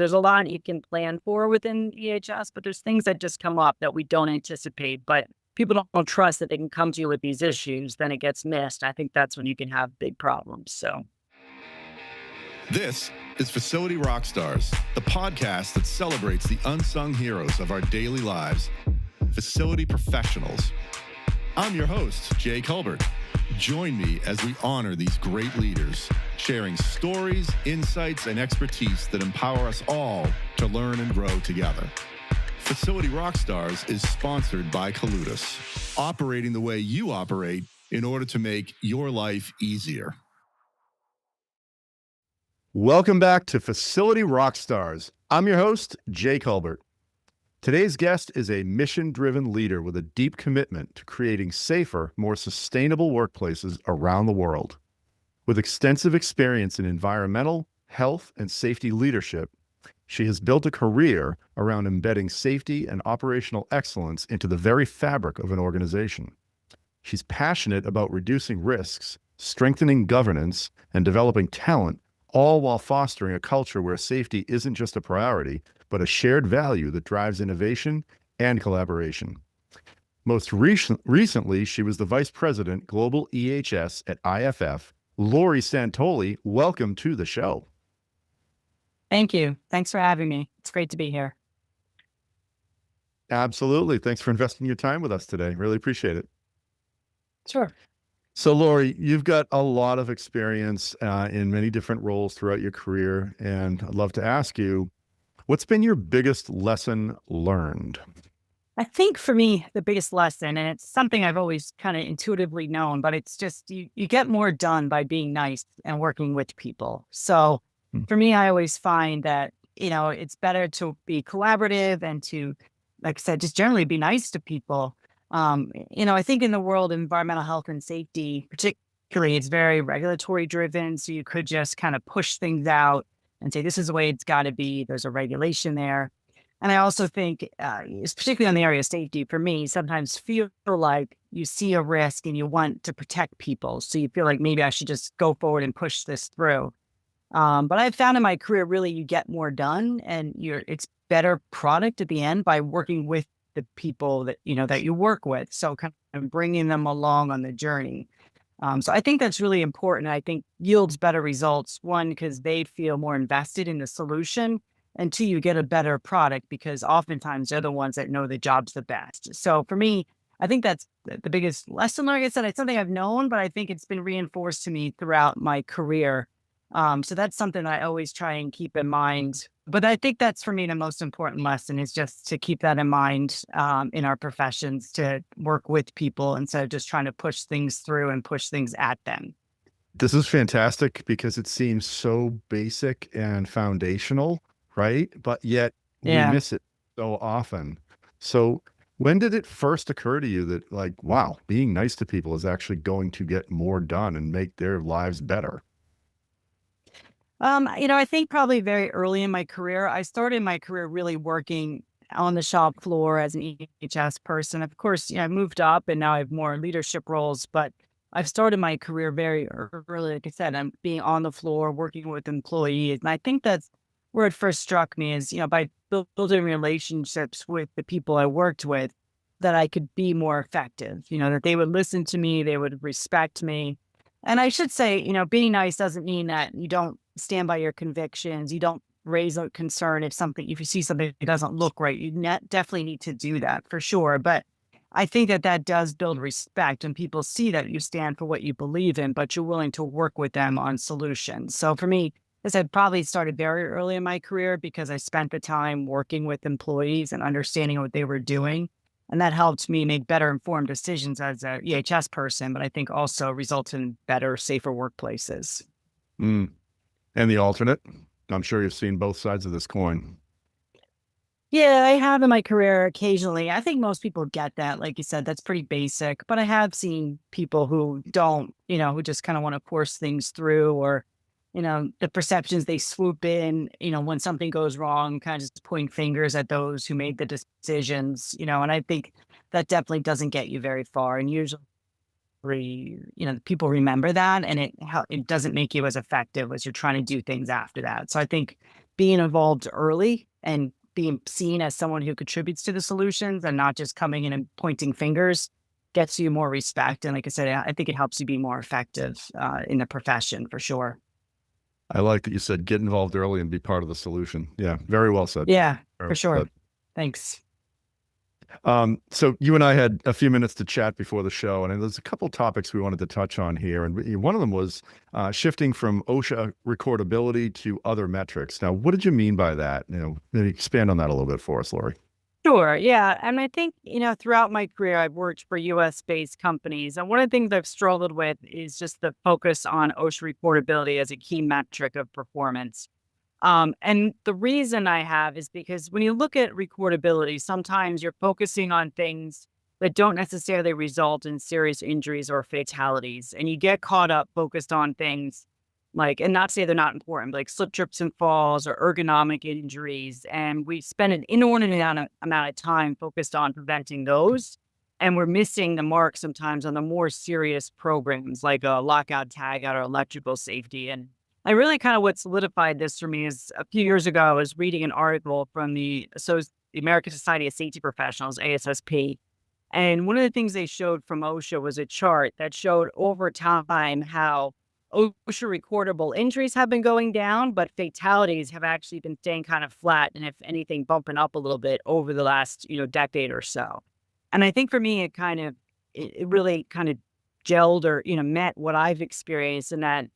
there's a lot you can plan for within EHS, but there's things that just come up that we don't anticipate, but people don't trust that they can come to you with these issues, then it gets missed. I think that's when you can have big problems. So this is Facility Rockstars, the podcast that celebrates the unsung heroes of our daily lives, facility professionals. I'm your host, Jay Colbert. Join me as we honor these great leaders, sharing stories, insights, and expertise that empower us all to learn and grow together. Facility Rockstars is sponsored by Coludus, operating the way you operate in order to make your life easier. Welcome back to Facility Rockstars. I'm your host, Jay Colbert. Today's guest is a mission-driven leader with a deep commitment to creating safer, more sustainable workplaces around the world. With extensive experience in environmental, health, and safety leadership, she has built a career around embedding safety and operational excellence into the very fabric of an organization. She's passionate about reducing risks, strengthening governance, and developing talent, all while fostering a culture where safety isn't just a priority, but a shared value that drives innovation and collaboration. Most recently, she was the Vice President, Global EHS at IFF. Lori Santoli, welcome to the show. thank you. Thanks for having me. It's great to be here. Absolutely. Thanks for investing your time with us today. Really appreciate it. Sure. So, Lori, you've got a lot of experience in many different roles throughout your career, and I'd love to ask you, what's been your biggest lesson learned? I think for me, the biggest lesson, and it's something I've always kind of intuitively known, but it's just you get more done by being nice and working with people. So for me, I always find that, it's better to be collaborative and to, like I said, just generally be nice to people. I think in the world of environmental health and safety, particularly, it's very regulatory driven. So you could just kind of push things out and say, this is the way it's got to be. There's a regulation there. And I also think, particularly on the area of safety, for me, sometimes feel like you see a risk and you want to protect people. So you feel like maybe I should just go forward and push this through. But I've found in my career, really, you get more done and it's better product at the end by working with the people that you work with. So kind of bringing them along on the journey. So I think that's really important. I think yields better results. One, because they feel more invested in the solution. And two, you get a better product because oftentimes they're the ones that know the job's the best. So for me, I think that's the biggest lesson. Like I said, it's something I've known, but I think it's been reinforced to me throughout my career. So that's something I always try and keep in mind. But I think that's for me the most important lesson is just to keep that in mind in our professions, to work with people instead of just trying to push things through and push things at them. This is fantastic because it seems so basic and foundational, right? But yet we miss it so often. So when did it first occur to you that, like, wow, being nice to people is actually going to get more done and make their lives better? I think probably very early in my career, I started my career really working on the shop floor as an EHS person. Of course, I moved up and now I have more leadership roles, but I've started my career very early. Like I said, I'm being on the floor, working with employees. And I think that's where it first struck me is, by building relationships with the people I worked with, that I could be more effective, that they would listen to me, they would respect me. And I should say, being nice doesn't mean that you don't stand by your convictions. You don't raise a concern if you see something that doesn't look right. You definitely need to do that for sure. But I think that does build respect and people see that you stand for what you believe in, but you're willing to work with them on solutions. So for me, as I probably started very early in my career because I spent the time working with employees and understanding what they were doing. And that helped me make better informed decisions as a EHS person, but I think also results in better, safer workplaces. And the alternate? I'm sure you've seen both sides of this coin. Yeah, I have in my career occasionally. I think most people get that. Like you said, that's pretty basic. But I have seen people who don't, who just kind of want to force things through or, the perceptions they swoop in, when something goes wrong, kind of just pointing fingers at those who made the decisions, and I think that definitely doesn't get you very far. And usually, people remember that and it doesn't make you as effective as you're trying to do things after that. So I think being involved early and being seen as someone who contributes to the solutions and not just coming in and pointing fingers gets you more respect. And like I said, I think it helps you be more effective in the profession for sure. I like that you said get involved early and be part of the solution. Yeah, very well said. Yeah, Very for well sure. said. Thanks. So you and I had a few minutes to chat before the show, and there's a couple topics we wanted to touch on here. And one of them was shifting from OSHA recordability to other metrics. Now, what did you mean by that? Maybe expand on that a little bit for us, Lori. Sure. Yeah. And I think, throughout my career, I've worked for US based companies. And one of the things I've struggled with is just the focus on OSHA reportability as a key metric of performance. And the reason I have is because when you look at recordability, sometimes you're focusing on things that don't necessarily result in serious injuries or fatalities. And you get caught up focused on things like, and not to say they're not important, but like slip, trips, and falls or ergonomic injuries. And we spend an inordinate amount of time focused on preventing those. And we're missing the mark sometimes on the more serious programs like a lockout, tagout, or electrical safety. And I really kind of what solidified this for me is a few years ago, I was reading an article from the American Society of Safety Professionals, ASSP. And one of the things they showed from OSHA was a chart that showed over time how OSHA recordable injuries have been going down, but fatalities have actually been staying kind of flat. And if anything, bumping up a little bit over the last, decade or so. And I think for me, it really kind of gelled or, met what I've experienced in that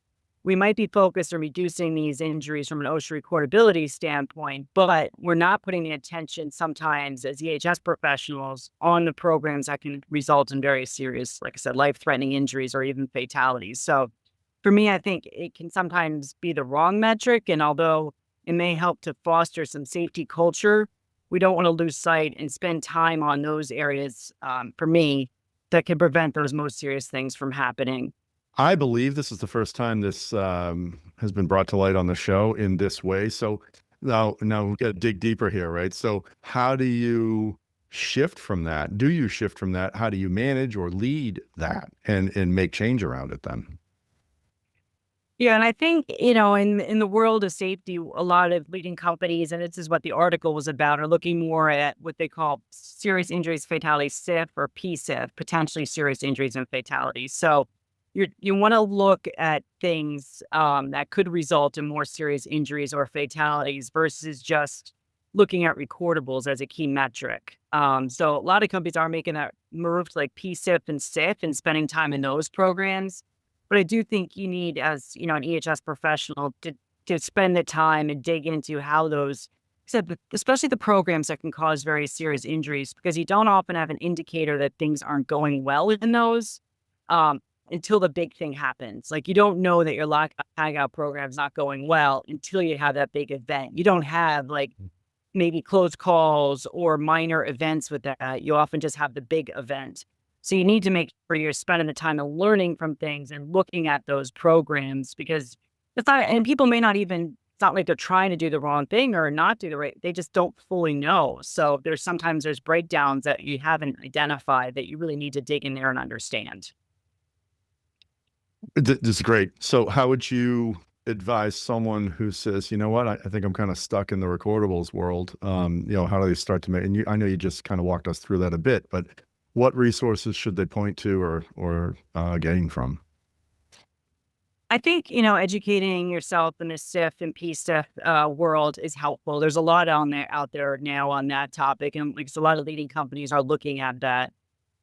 we might be focused on reducing these injuries from an OSHA recordability standpoint, but we're not putting the attention sometimes as EHS professionals on the programs that can result in very serious, like I said, life-threatening injuries or even fatalities. So for me, I think it can sometimes be the wrong metric. And although it may help to foster some safety culture, we don't want to lose sight and spend time on those areas, for me, that can prevent those most serious things from happening. I believe this is the first time this has been brought to light on the show in this way. So now we got to dig deeper here, right? So how do you shift from that? Do you shift from that? How do you manage or lead that and make change around it then? Yeah, and I think, in the world of safety, a lot of leading companies, and this is what the article was about, are looking more at what they call serious injuries, fatalities, SIF or PSIF, potentially serious injuries and fatalities. So you want to look at things that could result in more serious injuries or fatalities versus just looking at recordables as a key metric. So a lot of companies are making that move to like PSIF and SIF and spending time in those programs. But I do think you need, as an EHS professional, to spend the time and dig into how those, especially the programs that can cause very serious injuries, because you don't often have an indicator that things aren't going well in those until the big thing happens. Like you don't know that your lockout tagout program is not going well until you have that big event. You don't have like maybe close calls or minor events with that. You often just have the big event. So you need to make sure you're spending the time and learning from things and looking at those programs because it's not, and people may not even, it's not like they're trying to do the wrong thing or not do the right, they just don't fully know. So there's breakdowns that you haven't identified that you really need to dig in there and understand. This is great. So how would you advise someone who says, you know what, I think I'm kind of stuck in the recordables world? How do they start to make, and I know you just kind of walked us through that a bit, but what resources should they point to or gain from? I think, educating yourself in the SIF and PSIF world is helpful. There's a lot out there now on that topic, and like a lot of leading companies are looking at that.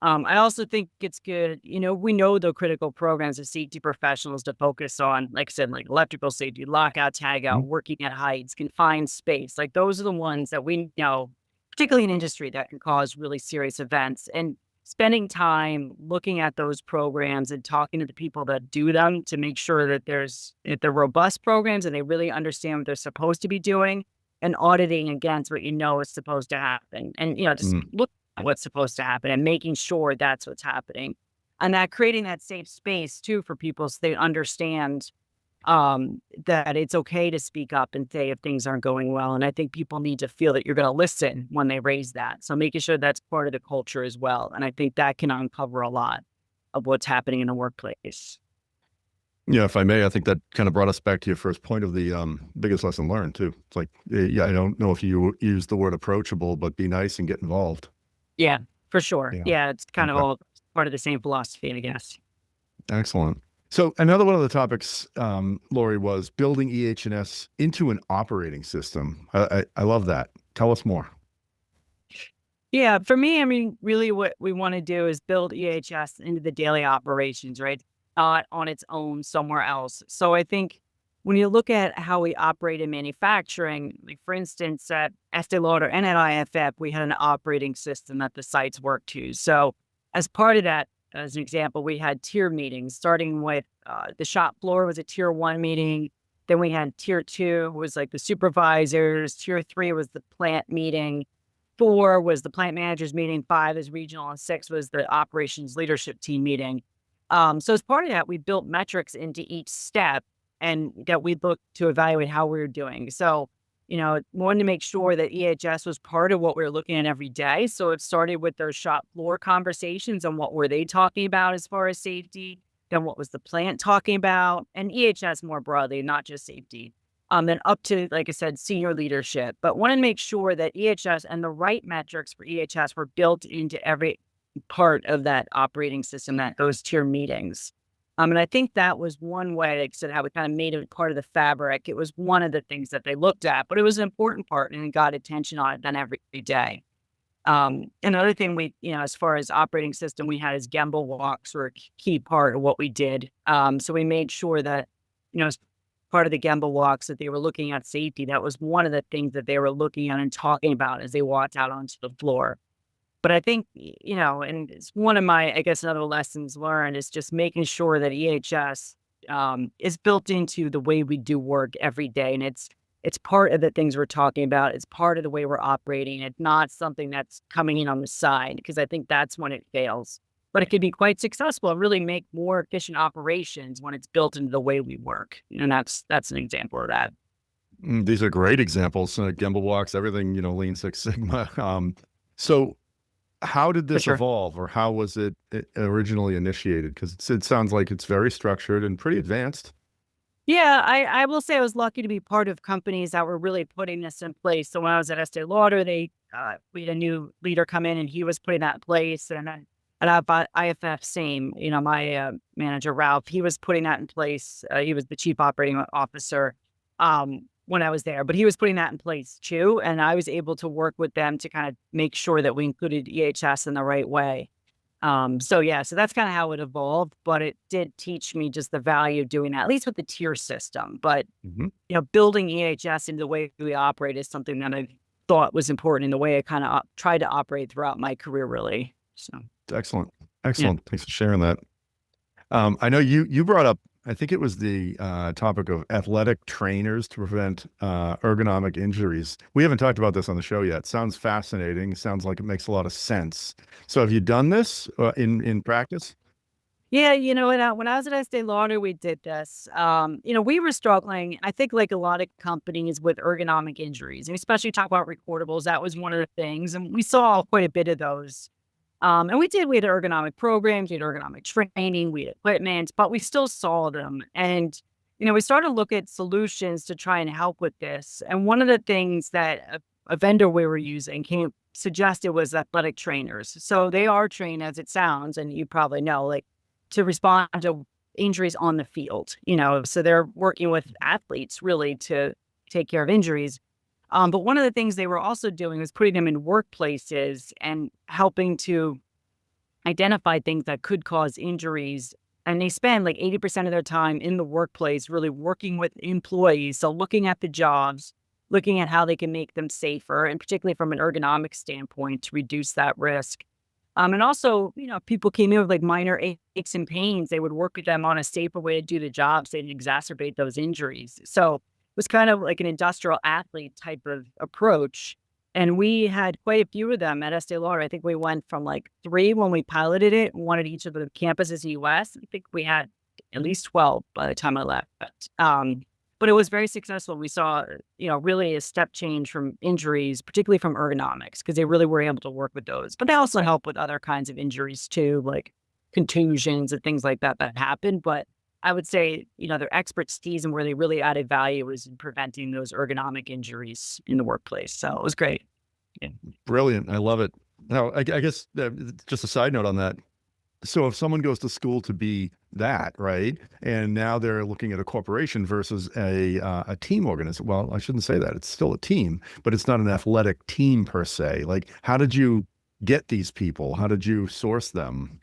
I also think it's good, we know the critical programs of safety professionals to focus on, like I said, like electrical safety, lockout, tagout, Mhm. working at heights, confined space. Like those are the ones that we know, particularly in industry, that can cause really serious events. And spending time looking at those programs and talking to the people that do them to make sure that if they're robust programs and they really understand what they're supposed to be doing and auditing against what is supposed to happen. And, just Mm. look at what's supposed to happen and making sure that's what's happening. And that creating that safe space too for people so they understand that it's okay to speak up and say if things aren't going well. And I think people need to feel that you're going to listen when they raise that. So making sure that's part of the culture as well. And I think that can uncover a lot of what's happening in the workplace. Yeah, if I may, I think that kind of brought us back to your first point of the biggest lesson learned too. It's like, yeah, I don't know if you use the word approachable, but be nice and get involved. Yeah, for sure. Yeah. Yeah, it's kind of Okay. all part of the same philosophy, I guess. Excellent. So another one of the topics, Lori, was building EH&S into an operating system. I love that. Tell us more. Yeah, for me, I mean, really what we want to do is build EHS into the daily operations, right? Not on its own somewhere else. So I think when you look at how we operate in manufacturing, like for instance, at Estee Lauder and at IFF, we had an operating system that the sites worked to. So as part of that, as an example, we had tier meetings, starting with the shop floor was a tier one meeting. Then we had tier two was like the supervisors. Tier three was the plant meeting. 4 was the plant managers meeting, 5 is regional, and 6 was the operations leadership team meeting. So as part of that, we built metrics into each step and that we looked to evaluate how we were doing. So, wanted to make sure that EHS was part of what we were looking at every day. So it started with their shop floor conversations on what were they talking about as far as safety, then what was the plant talking about, and EHS more broadly, not just safety. Then up to, like I said, senior leadership, but want to make sure that EHS and the right metrics for EHS were built into every part of that operating system, that those tier meetings. And I think that was one way, like I said, how we kind of made it part of the fabric. It was one of the things that they looked at, but it was an important part and got attention on it then every day. Another thing as far as operating system, we had is Gemba walks were a key part of what we did. So we made sure that, as part of the Gemba walks that they were looking at safety. That was one of the things that they were looking at and talking about as they walked out onto the floor. But I think, and it's one of my, I guess, another lessons learned is just making sure that EHS is built into the way we do work every day. And it's part of the things we're talking about. It's part of the way we're operating. It's not something that's coming in on the side, because I think that's when it fails. But it could be quite successful and really make more efficient operations when it's built into the way we work. And that's an example of that. These are great examples. Gemba walks, everything, Lean Six Sigma. So how did For this sure. evolve, or how was it originally initiated? Because it sounds like it's very structured and pretty advanced. Yeah, I will say I was lucky to be part of companies that were really putting this in place. So when I was at Estee Lauder, we had a new leader come in and he was putting that in place. And then at IFF, same, my manager, Ralph, he was putting that in place. He was the chief operating officer when I was there, but he was putting that in place too. And I was able to work with them to kind of make sure that we included EHS in the right way. So that's kind of how it evolved, but it did teach me just the value of doing that, at least with the tier system. But, Mhm. building EHS into the way we operate is something that I thought was important in the way I kind of tried to operate throughout my career, really. So, Excellent. yeah. Excellent. Thanks for sharing that. I know you brought up, I think it was the topic of athletic trainers to prevent ergonomic injuries. We haven't talked about this on the show yet. Sounds fascinating. Sounds like it makes a lot of sense. So have you done this in practice? Yeah, when I was at Estee Lauder, we did this. We were struggling, I think, like a lot of companies with ergonomic injuries, and especially talk about recordables. That was one of the things. And we saw quite a bit of those. And we had ergonomic programs, we had ergonomic training, we had equipment, but we still saw them. And, we started to look at solutions to try and help with this. And one of the things that a vendor we were using suggested was athletic trainers. So they are trained, as it sounds, and you probably know, like to respond to injuries on the field, so they're working with athletes really to take care of injuries. But one of the things they were also doing was putting them in workplaces and helping to identify things that could cause injuries. And they spend like 80% of their time in the workplace, really working with employees. So looking at the jobs, looking at how they can make them safer, and particularly from an ergonomic standpoint to reduce that risk. And also, people came in with like minor aches and pains. They would work with them on a safer way to do the job so they didn't exacerbate those injuries. So it was kind of like an industrial athlete type of approach. And we had quite a few of them at Estee Lauder. I think we went from like 3 when we piloted it, one at each of the campuses in the US. I think we had at least 12 by the time I left. But it was very successful. We saw, really a step change from injuries, particularly from ergonomics, because they really were able to work with those. But they also help with other kinds of injuries too, like contusions and things like that happen. But I would say, their expertise and where they really added value was in preventing those ergonomic injuries in the workplace. So it was great. Yeah. Brilliant. I love it. Now, I guess just a side note on that. So if someone goes to school to be that, right, and now they're looking at a corporation versus a team organization. Well, I shouldn't say that. It's still a team, but it's not an athletic team per se. Like, how did you get these people? How did you source them?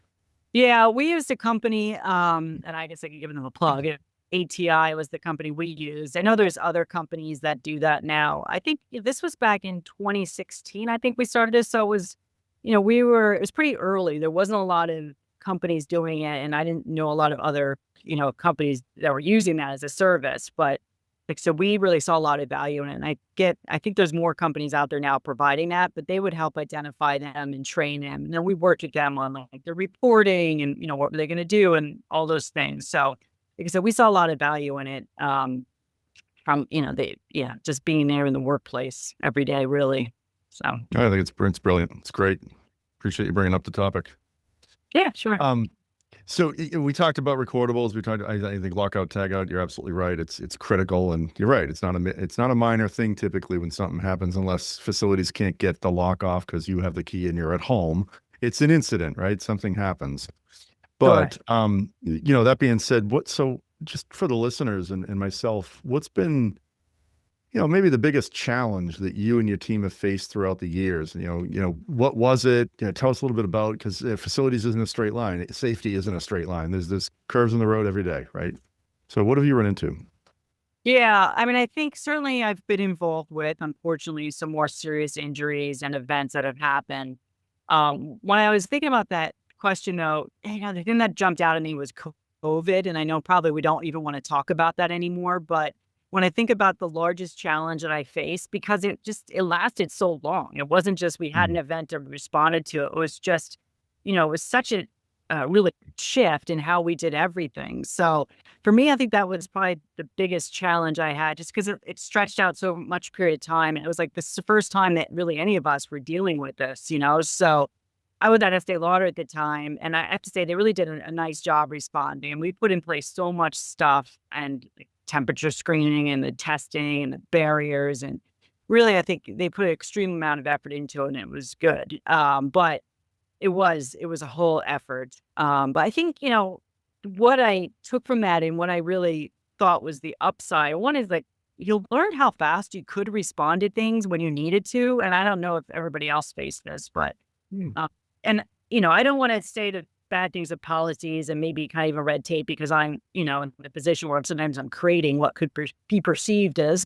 Yeah, we used a company, and I guess I could give them a plug. ATI was the company we used. I know there's other companies that do that now. I think this was back in 2016. I think we started this. So it was, it was pretty early. There wasn't a lot of companies doing it. And I didn't know a lot of other, companies that were using that as a service. But so we really saw a lot of value in it. And I think there's more companies out there now providing that, but they would help identify them and train them. And then we worked with them on like the reporting and, what were they going to do and all those things. So like I said, we saw a lot of value in it. From, just being there in the workplace every day, really. So I think it's brilliant. It's great. Appreciate you bringing up the topic. yeah, sure. So we talked about recordables. We talked, I think lockout, tagout. You're absolutely right. It's critical, and you're right. It's not a minor thing typically when something happens, unless facilities can't get the lock off because you have the key and you're at home. It's an incident, right? Something happens. But that being said, so just for the listeners and myself, what's been, maybe the biggest challenge that you and your team have faced throughout the years? What was it? Tell us a little bit about, because facilities isn't a straight line. Safety isn't a straight line. There's curves in the road every day, right? So what have you run into? Yeah, I mean, I think certainly I've been involved with, unfortunately, some more serious injuries and events that have happened. When I was thinking about that question, though, the thing that jumped out at me was COVID, and I know probably we don't even want to talk about that anymore, but when I think about the largest challenge that I faced, because it lasted so long, it wasn't just we had an event and responded to it. It was just, it was such a really shift in how we did everything. So for me, I think that was probably the biggest challenge I had, just because it stretched out so much period of time. And it was like this is the first time that really any of us were dealing with this, So I was at Estee Lauder at the time, and I have to say they really did a nice job responding. And we put in place so much stuff and temperature screening and the testing and the barriers. And really, I think they put an extreme amount of effort into it, and it was good. But it was a whole effort. But I think, what I took from that and what I really thought was the upside, one is like, you'll learn how fast you could respond to things when you needed to. And I don't know if everybody else faced this, but, and, I don't want to say the bad things of policies and maybe kind of even red tape, because I'm, in the position where sometimes I'm creating what could be perceived as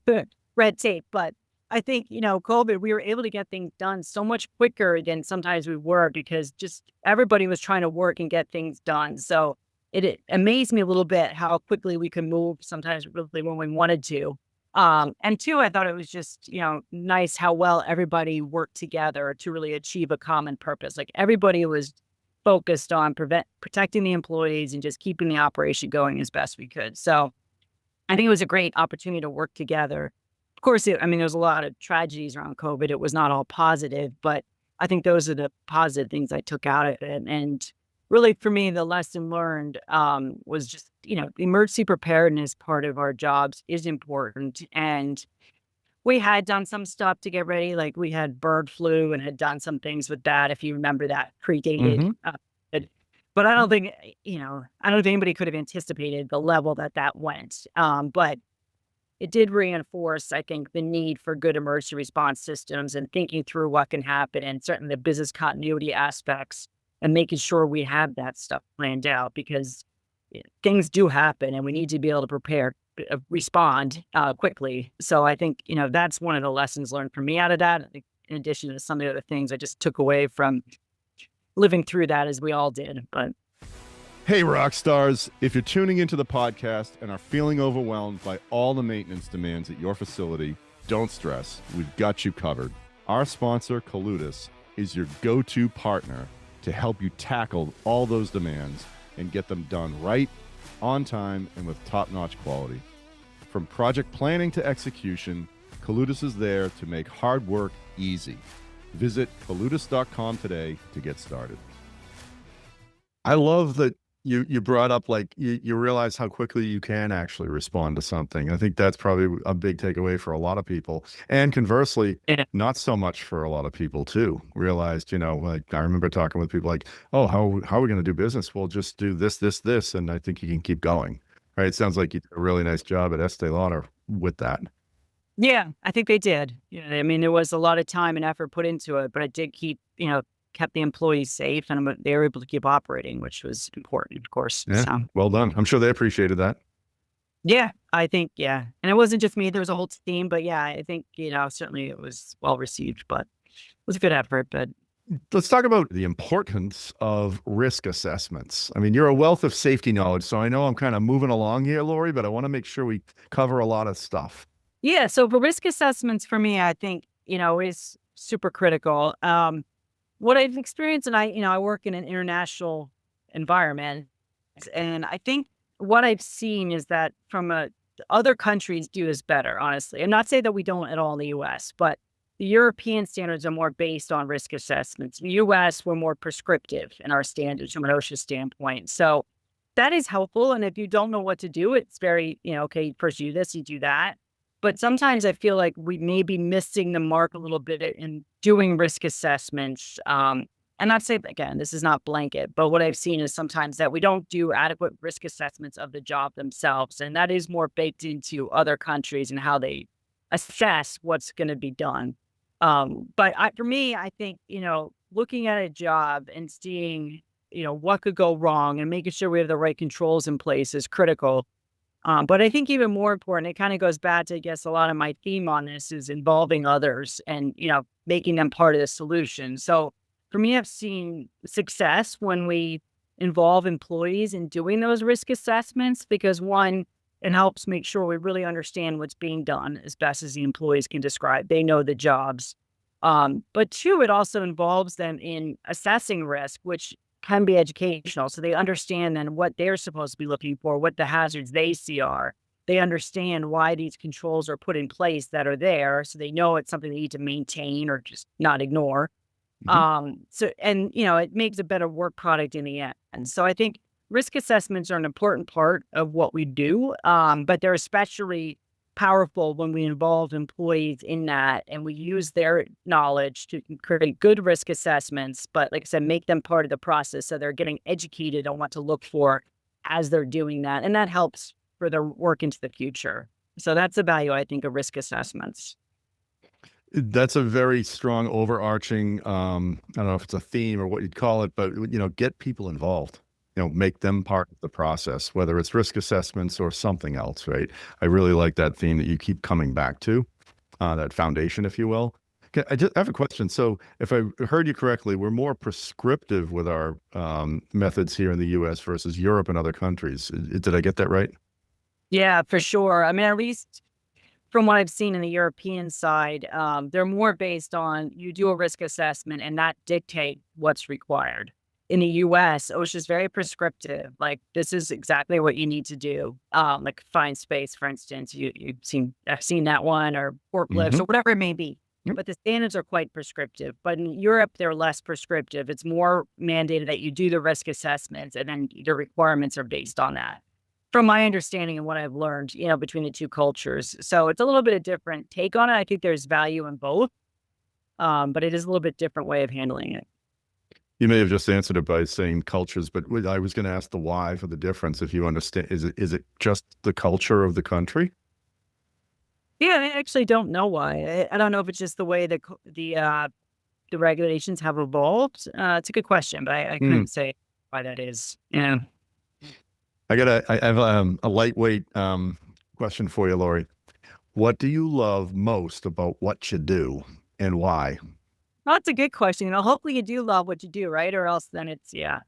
red tape. But I think, COVID, we were able to get things done so much quicker than sometimes we were, because just everybody was trying to work and get things done. So it amazed me a little bit how quickly we could move sometimes really when we wanted to. And two, I thought it was just, nice how well everybody worked together to really achieve a common purpose. Like everybody was focused on protecting the employees and just keeping the operation going as best we could. So I think it was a great opportunity to work together. Of course, there's a lot of tragedies around COVID. It was not all positive, but I think those are the positive things I took out of it. And really, for me, the lesson learned was just, the emergency preparedness part of our jobs is important. And we had done some stuff to get ready, like we had bird flu and had done some things with that, if you remember that predated. But I don't think, anybody could have anticipated the level that went. But it did reinforce, I think, the need for good emergency response systems and thinking through what can happen, and certainly the business continuity aspects, and making sure we have that stuff planned out, because things do happen and we need to be able to prepare, respond quickly. So I think, that's one of the lessons learned for me out of that, in addition to some of the other things I just took away from living through that, as we all did. But hey, rock stars, if you're tuning into the podcast and are feeling overwhelmed by all the maintenance demands at your facility, don't stress. We've got you covered. Our sponsor, Coludis, is your go-to partner to help you tackle all those demands and get them done right, on time, and with top-notch quality. From project planning to execution, Coludis is there to make hard work easy. Visit coludis.com today to get started. I love that You brought up like you realize how quickly you can actually respond to something. I think that's probably a big takeaway for a lot of people. And conversely, Yeah. not so much for a lot of people too. Realized, like I remember talking with people like, oh, how are we going to do business? Well, just do this, and I think you can keep going. Right? It sounds like you did a really nice job at Estee Lauder with that. Yeah, I think they did. I mean, there was a lot of time and effort put into it, but it did kept the employees safe, and they were able to keep operating, which was important, of course. Yeah, So, well done. I'm sure they appreciated that. yeah, I think, yeah. And it wasn't just me, there was a whole team, but yeah, I think, certainly it was well received, but it was a good effort. But Let's talk about the importance of risk assessments. I mean, you're a wealth of safety knowledge, so I know I'm kind of moving along here, Lori, but I want to make sure we cover a lot of stuff. yeah, so for risk assessments for me, I think, is super critical. What I've experienced, and I work in an international environment, and I think what I've seen is that other countries do this better, honestly. And not say that we don't at all in the US, but the European standards are more based on risk assessments. In the US, we're more prescriptive in our standards from an OSHA standpoint. So that is helpful. And if you don't know what to do, it's very, okay, first you do this, you do that. But sometimes I feel like we may be missing the mark a little bit in doing risk assessments. And not say, again, this is not blanket, but what I've seen is sometimes that we don't do adequate risk assessments of the job themselves. And that is more baked into other countries and how they assess what's going to be done. For me, I think, looking at a job and seeing, what could go wrong and making sure we have the right controls in place is critical. But I think even more important, it kind of goes back to, I guess, a lot of my theme on this is involving others and, making them part of the solution. So for me, I've seen success when we involve employees in doing those risk assessments because one, it helps make sure we really understand what's being done as best as the employees can describe. They know the jobs. But two, it also involves them in assessing risk, which can be educational. So they understand then what they're supposed to be looking for, what the hazards they see are. They understand why these controls are put in place that are there. So they know it's something they need to maintain or just not ignore. Mhm. It makes a better work product in the end. And so I think risk assessments are an important part of what we do, but they're especially powerful when we involve employees in that and we use their knowledge to create good risk assessments. But like I said, make them part of the process so they're getting educated on what to look for as they're doing that. And that helps for their work into the future. So that's the value, I think, of risk assessments. That's a very strong overarching, I don't know if it's a theme or what you'd call it, but get people involved. Make them part of the process, whether it's risk assessments or something else, right? I really like that theme that you keep coming back to, that foundation, if you will. Okay, I have a question. So if I heard you correctly, we're more prescriptive with our methods here in the US versus Europe and other countries. Did I get that right? Yeah, for sure. I mean, at least from what I've seen in the European side, they're more based on you do a risk assessment and that dictate what's required. In the US, OSHA is very prescriptive. Like this is exactly what you need to do. Like fine space, for instance, I've seen that one or forklifts Hmm. or whatever it may be. Yep. But the standards are quite prescriptive. But in Europe, they're less prescriptive. It's more mandated that you do the risk assessments and then the requirements are based on that from my understanding and what I've learned, between the two cultures. So it's a little bit of different take on it. I think there's value in both, but it is a little bit different way of handling it. You may have just answered it by saying cultures, but I was going to ask the why for the difference. If you understand, is it just the culture of the country? Yeah, I actually don't know why. I don't know if it's just the way the regulations have evolved. It's a good question, but I Hmm. couldn't say why that is. Yeah. I have a lightweight question for you, Lori. What do you love most about what you do and why? Well, that's a good question. Hopefully you do love what you do, right? Or else then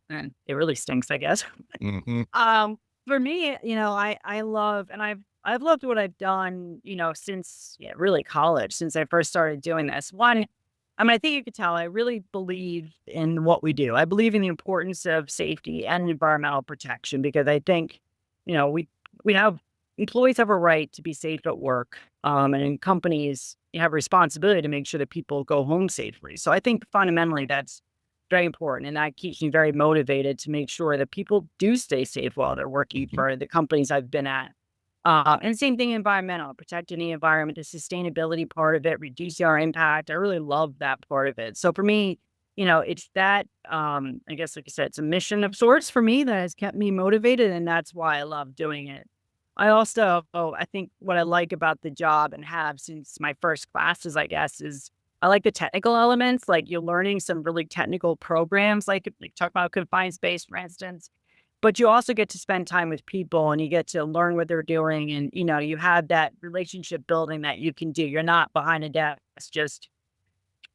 then it really stinks, I guess. Hmm. Um, for me, I love, and I've loved what I've done, since really college, since I first started doing this. One, I mean, I think you could tell I really believe in what we do. I believe in the importance of safety and environmental protection because I think, we have employees have a right to be safe at work, and companies have a responsibility to make sure that people go home safely. So I think fundamentally that's very important. And that keeps me very motivated to make sure that people do stay safe while they're working for the companies I've been at. And same thing, environmental, protecting the environment, the sustainability part of it, reducing our impact. I really love that part of it. So for me, it's that, I guess, like I said, it's a mission of sorts for me that has kept me motivated. And that's why I love doing it. I think what I like about the job and have since my first classes, I guess, is I like the technical elements. Like you're learning some really technical programs, like talk about confined space, for instance. But you also get to spend time with people and you get to learn what they're doing. And, you have that relationship building that you can do. You're not behind a desk just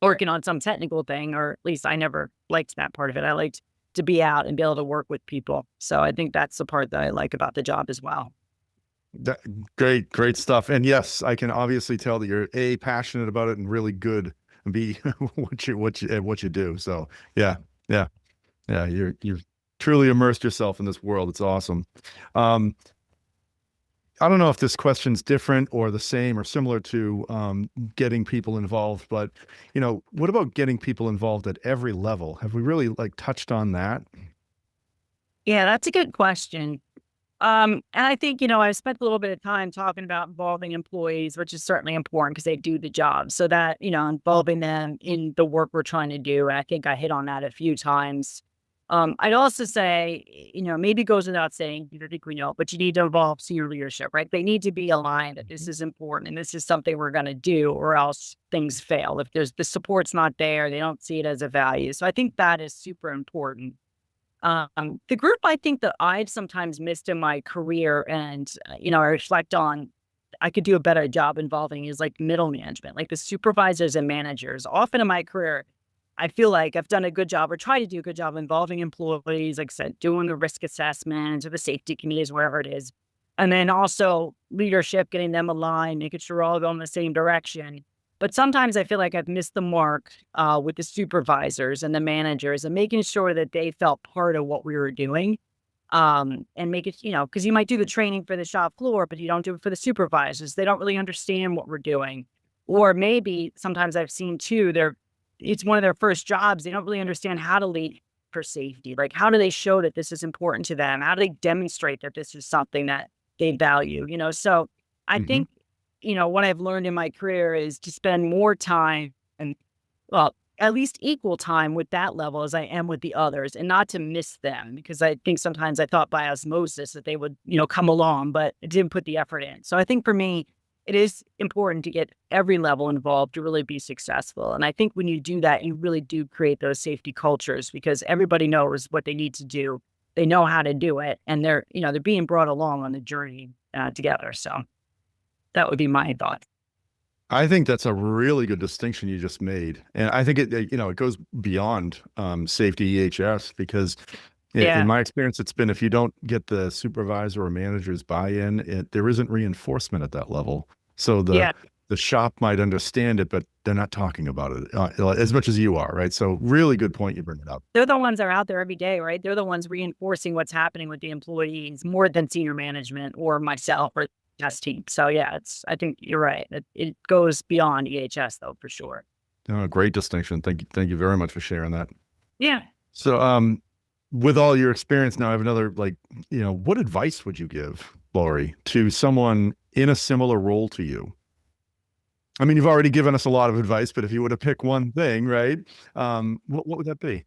working on some technical thing, or at least I never liked that part of it. I liked to be out and be able to work with people. So I think that's the part that I like about the job as well. That, great stuff. And yes, I can obviously tell that you're A, passionate about it and really good and B, what you do. So yeah, yeah, yeah. You've truly immersed yourself in this world. It's awesome. Um, I don't know if this question's different or the same or similar to getting people involved, but what about getting people involved at every level? Have we really touched on that? Yeah, that's a good question. And I think, I spent a little bit of time talking about involving employees, which is certainly important because they do the job. So that, involving them in the work we're trying to do. And I think I hit on that a few times. I'd also say, maybe it goes without saying, I think we know, but you need to involve senior leadership, right? They need to be aligned that this is important and this is something we're going to do, or else things fail. If the support's not there, they don't see it as a value. So I think that is super important. The group I think that I've sometimes missed in my career and, I reflect on, I could do a better job involving is like middle management, like the supervisors and managers. Often in my career, I feel like I've done a good job or try to do a good job involving employees, like I said, doing the risk assessments or the safety committees, wherever it is. And then also leadership, getting them aligned, making sure we're all going in the same direction. But sometimes I feel like I've missed the mark with the supervisors and the managers and making sure that they felt part of what we were doing. And make it, because you might do the training for the shop floor, but you don't do it for the supervisors. They don't really understand what we're doing. Or maybe sometimes I've seen too, it's one of their first jobs. They don't really understand how to lead for safety. Like, how do they show that this is important to them? How do they demonstrate that this is something that they value? So I Hmm. think, what I've learned in my career is to spend more time and, well, at least equal time with that level as I am with the others, and not to miss them, because I think sometimes I thought by osmosis that they would, come along, but it didn't put the effort in. So I think for me, it is important to get every level involved to really be successful. And I think when you do that, you really do create those safety cultures because everybody knows what they need to do. They know how to do it, and they're being brought along on the journey together. So that would be my thought. I think that's a really good distinction you just made. And I think it goes beyond safety EHS because in Yeah. my experience, it's been if you don't get the supervisor or manager's buy-in, there isn't reinforcement at that level. So Yeah. the shop might understand it, but they're not talking about it as much as you are, right? So really good point you bring it up. They're the ones that are out there every day, right? They're the ones reinforcing what's happening with the employees more than senior management or myself or test team. So yeah, I think you're right. It goes beyond EHS though, for sure. Great distinction. Thank you very much for sharing that. Yeah. So, with all your experience now, I have another what advice would you give, Lori, to someone in a similar role to you? I mean, you've already given us a lot of advice, but if you were to pick one thing, right? What would that be?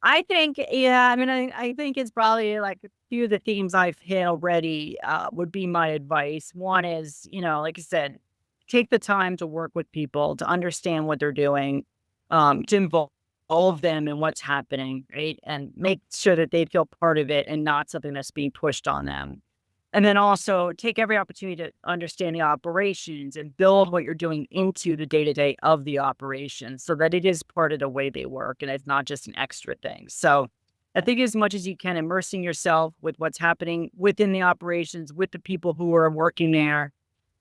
I think, yeah, I mean, I think it's probably like a few of the themes I've hit already would be my advice. One is, like I said, take the time to work with people, to understand what they're doing, to involve them in what's happening, right? And make sure that they feel part of it and not something that's being pushed on them. And then also take every opportunity to understand the operations and build what you're doing into the day-to-day of the operation so that it is part of the way they work and it's not just an extra thing. So I think as much as you can, immersing yourself with what's happening within the operations, with the people who are working there,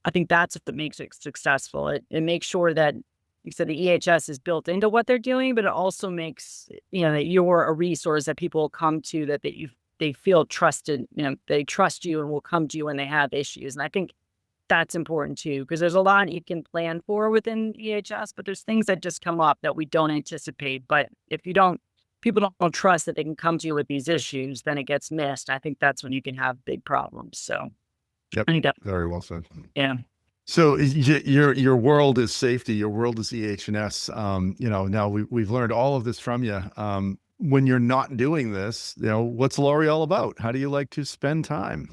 I think that's what makes it successful. It makes sure that, like you said, the EHS is built into what they're doing, but it also makes, that you're a resource that people will come to, that they feel trusted, they trust you and will come to you when they have issues. And I think that's important too, because there's a lot you can plan for within EHS, but there's things that just come up that we don't anticipate. But if you don't people don't trust that they can come to you with these issues, then it gets missed. I think that's when you can have big problems. So Yep. I think that, Very well said. yeah. So your world is safety. Your world is EH&S. Now we've learned all of this from you. When you're not doing this, what's Lori all about? How do you like to spend time?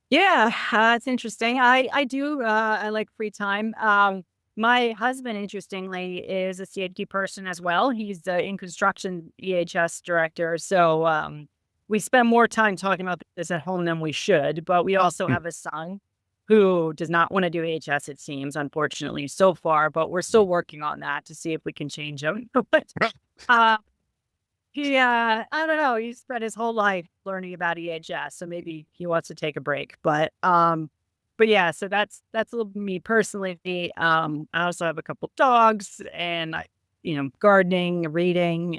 Yeah, it's interesting. I like free time. My husband, interestingly, is a safety person as well. He's the in construction EHS director. So we spend more time talking about this at home than we should. But we also have a son who does not want to do EHS, it seems, unfortunately, so far. But we're still working on that to see if we can change him. But I don't know. He spent his whole life learning about EHS, so maybe he wants to take a break. But yeah, so that's a little me personally. I also have a couple dogs, and gardening, reading,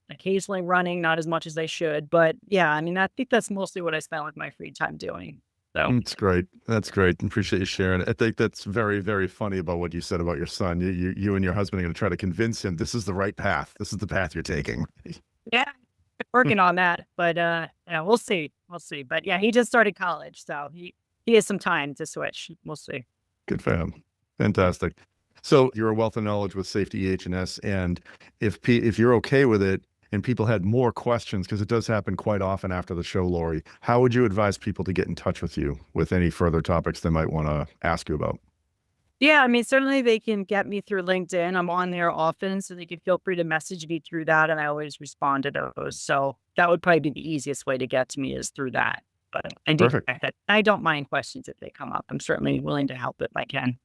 occasionally running, not as much as I should. But yeah, I mean, I think that's mostly what I spend with my free time doing. So That's great. That's great. Appreciate you sharing. I think that's very, very funny about what you said about your son. You and your husband are going to try to convince him this is the right path. This is the path you're taking. yeah, working on that. But yeah, we'll see. We'll see. But yeah, he just started college, so he has some time to switch. We'll see. Good for him. Fantastic. So you're a wealth of knowledge with safety EH&S, and if you're okay with it, and people had more questions, because it does happen quite often after the show, Lori, how would you advise people to get in touch with you with any further topics they might want to ask you about? Yeah, I mean, certainly they can get me through LinkedIn. I'm on there often, so they can feel free to message me through that, and I always respond to those. So that would probably be the easiest way to get to me is through that. But Perfect. I don't mind questions if they come up. I'm certainly willing to help if I can.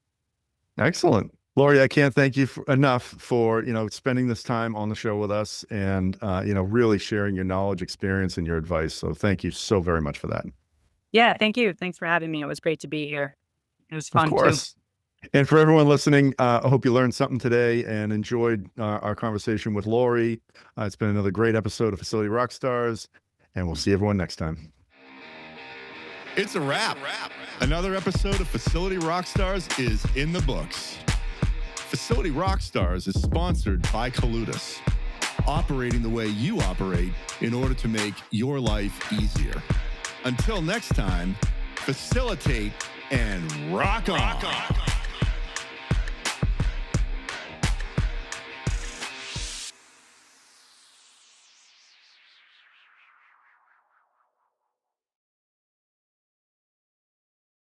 Excellent. Lori, I can't thank you enough for, spending this time on the show with us and, really sharing your knowledge, experience, and your advice. So thank you so very much for that. Yeah, thank you. Thanks for having me. It was great to be here. It was fun Of course. And for everyone listening, I hope you learned something today and enjoyed our conversation with Lori. It's been another great episode of Facility Rockstars, and we'll see everyone next time. It's a wrap. Another episode of Facility Rockstars is in the books. Facility Rockstars is sponsored by Colutus, operating the way you operate in order to make your life easier. Until next time, facilitate and rock on.